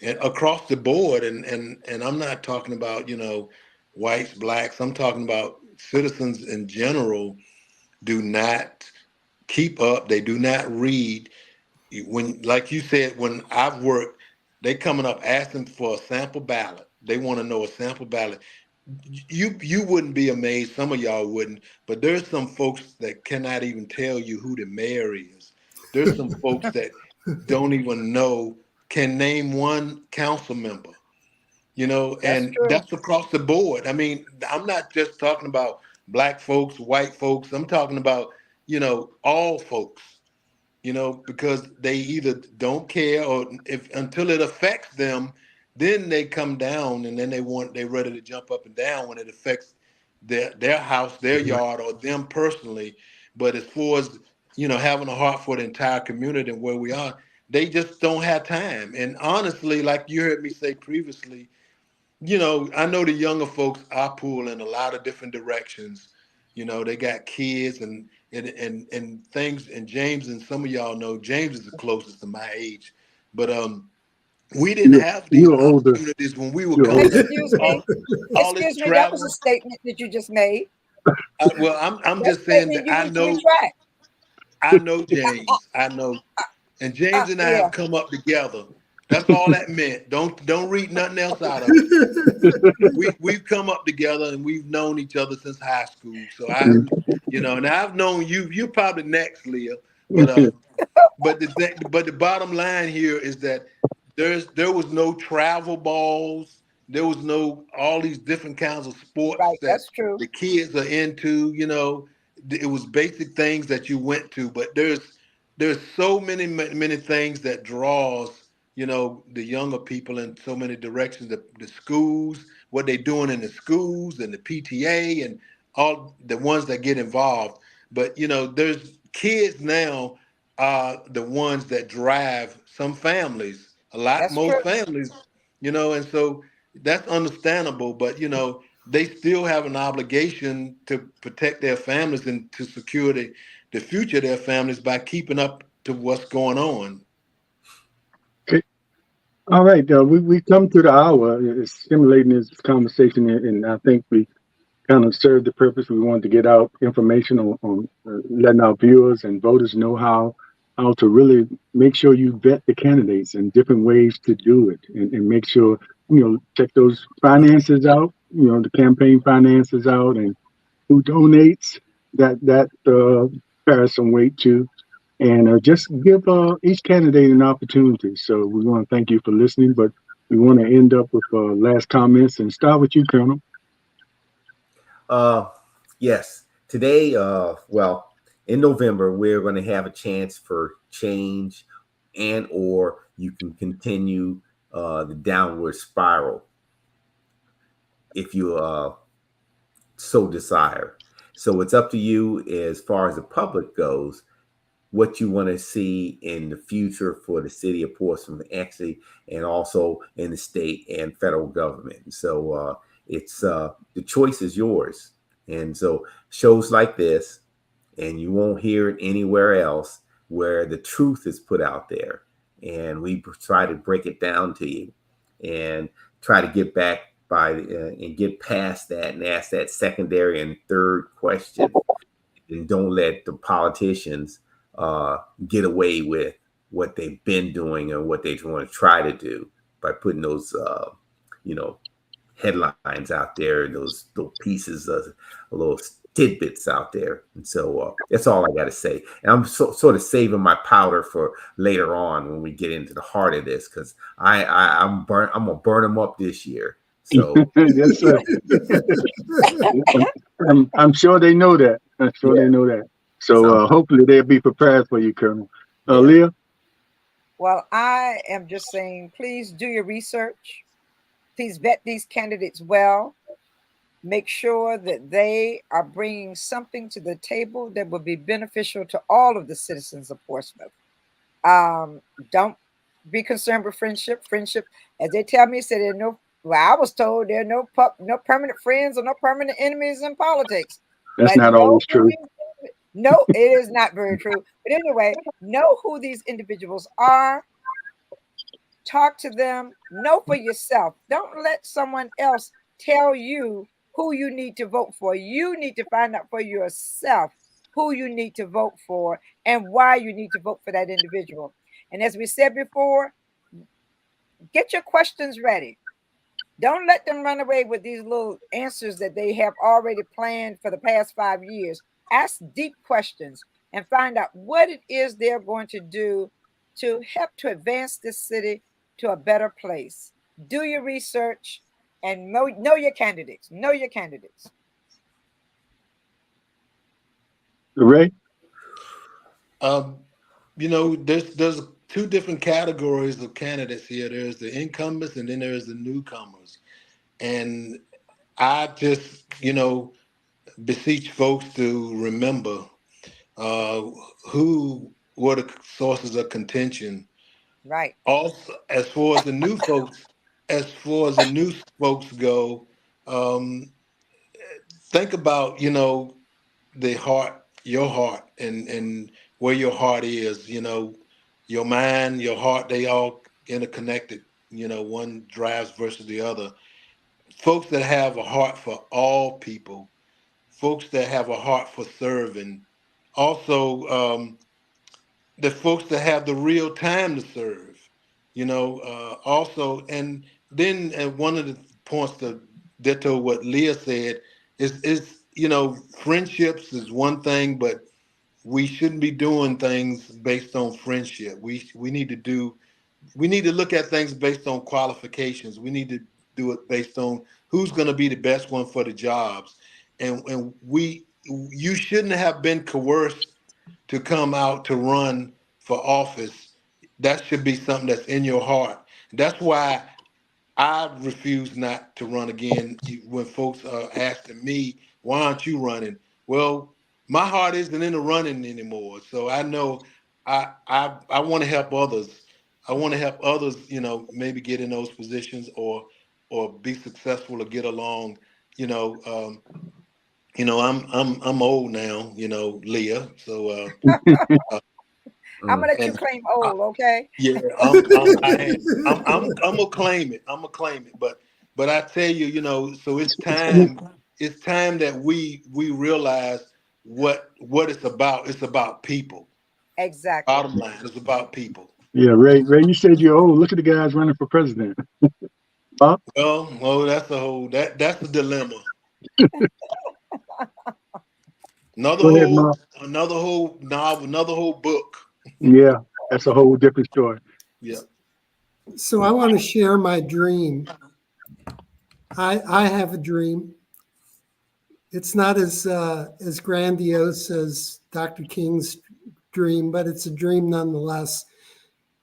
and across the board, and I'm not talking about whites, blacks. I'm talking about citizens in general do not keep up. They do not read. When, like you said, when I've worked, they coming up asking for a sample ballot. They want to know a sample ballot. You wouldn't be amazed. Some of y'all wouldn't, but there's some folks that cannot even tell you who the mayor is. There's some folks that don't even know, can name one council member. That's And true. that's across the board. I mean, I'm not just talking about black folks, white folks. I'm talking about, all folks, because they either don't care or if until it affects them, then they come down and then they're ready to jump up and down when it affects their house, their yard, or them personally. But as far as, having a heart for the entire community and where we are, they just don't have time. And honestly, like you heard me say previously, I know the younger folks I pull in a lot of different directions. They got kids and things. And James, and some of y'all know James is the closest to my age, but we didn't have these you're older. opportunities when we were You're coming older. up. Excuse me. All this Excuse me. That was a traveling. statement that you just made. Well, I'm That just saying statement that you need to retract. I know James. I know. And James and I Yeah. have come up together. That's all that meant. Don't read nothing else out of it. We've come up together and we've known each other since high school. So and I've known you. You're probably next, Leah. But the bottom line here is that there was no travel balls. There was no all these different kinds of sports Right. that That's true. the kids are into. It was basic things that you went to, but there's so many things that draws the younger people in so many directions. The schools, what they're doing in the schools, and the PTA, and all the ones that get involved. But there's kids now are the ones that drive some families, That's most true. families, and so that's understandable, but they still have an obligation to protect their families and to secure the future of their families by keeping up to what's going on. Okay. All right. We come to the hour. It's stimulating this conversation, and I think we kind of served the purpose. We wanted to get out information on letting our viewers and voters know how to really make sure you vet the candidates and different ways to do it, and make sure check those finances out. The campaign finances out, and who donates. That carries some weight too. And just give each candidate an opportunity. So we want to thank you for listening, but we want to end up with last comments and start with you, Colonel. Yes. Today, well, in November, we're going to have a chance for change, and or you can continue the downward spiral if you so desire. So it's up to you as far as the public goes, what you want to see in the future for the city of Portsmouth, actually, and also in the state and federal government. So it's the choice is yours. And so shows like this, and you won't hear it anywhere else, where the truth is put out there, and we try to break it down to you and try to get back by and get past that and ask that secondary and third question, and don't let the politicians get away with what they've been doing and what they want to try to do by putting those headlines out there, those little pieces of little tidbits out there. And so that's all I got to say. And I'm sort of saving my powder for later on when we get into the heart of this, because I'm gonna burn them up this year. So Yes, sir. I'm sure they know that. I'm sure they know that. So hopefully they'll be prepared for you, Colonel. Leah? Well, I am just saying, please do your research. Please vet these candidates well. Make sure that they are bringing something to the table that will be beneficial to all of the citizens of Portsmouth. Don't be concerned with friendship. Friendship, as they tell me, said I was told there are no permanent friends or no permanent enemies in politics. That's But not always true. No, it is not very true. But anyway, know who these individuals are. Talk to them. Know for yourself. Don't let someone else tell you who you need to vote for. You need to find out for yourself who you need to vote for and why you need to vote for that individual. And as we said before, get your questions ready. Don't let them run away with these little answers that they have already planned for the past 5 years. Ask deep questions and find out what it is they're going to do to help to advance this city to a better place. Do your research and know your candidates. Know your candidates. Ray? There's two different categories of candidates here. There's the incumbents and then there's the newcomers. And I just, beseech folks to remember who were the sources of contention. Right. Also, as far as the new folks go, think about, the heart, your heart, and where your heart is, your mind, your heart, they all interconnected, one drives versus the other. Folks that have a heart for all people, folks that have a heart for serving, also the folks that have the real time to serve, also, and then one of the points to ditto what Leah said is friendships is one thing, but we shouldn't be doing things based on friendship. We need to look at things based on qualifications. We need to do it based on who's going to be the best one for the jobs. And you shouldn't have been coerced to come out to run for office. That should be something that's in your heart. That's why I refuse not to run again when folks are asking me, why aren't you running? Well, my heart isn't in the running anymore. So I know I want to help others. I want to help others, maybe get in those positions or be successful or get along. I'm old now, Leah. So I'm gonna let you and claim old, okay? yeah, I'm gonna claim it. I'm gonna claim it. But I tell you, so it's time. It's time that we realize what it's about. It's about people. Exactly. Bottom line, it's about people. Yeah, Ray, you said you're old. Look at the guys running for president. Huh? Well, that's a dilemma. Go ahead, Mark. Another whole novel, another whole book. Yeah, that's a whole different story. Yeah. So I want to share my dream. I have a dream. It's not as grandiose as Dr. King's dream, but it's a dream nonetheless.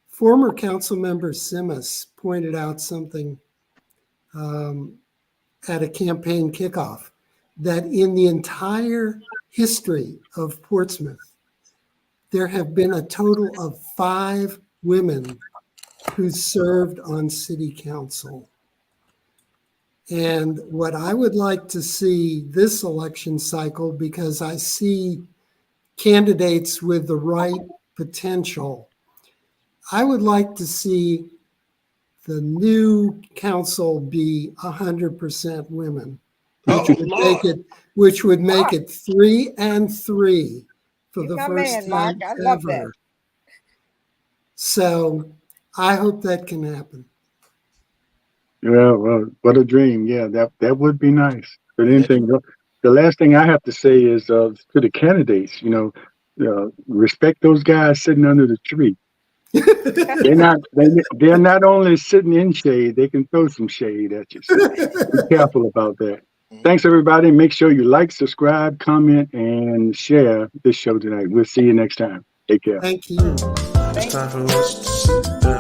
Former council member Simas pointed out something at a campaign kickoff, that in the entire history of Portsmouth, there have been a total of 5 women who served on city council. And what I would like to see this election cycle, because I see candidates with the right potential, I would like to see the new council be 100% women, which would make it 3 and 3 for You the my first man, Mark. time I love that. ever. So I hope that can happen. Yeah, well, what a dream. Yeah, that would be nice. But anything, the last thing I have to say is to the candidates, respect those guys sitting under the tree. They're not only sitting in shade, they can throw some shade at you. So be careful about that. Thanks, everybody. Make sure you like, subscribe, comment, and share this show tonight. We'll see you next time. Take care. Thank you. It's time for us to sit down.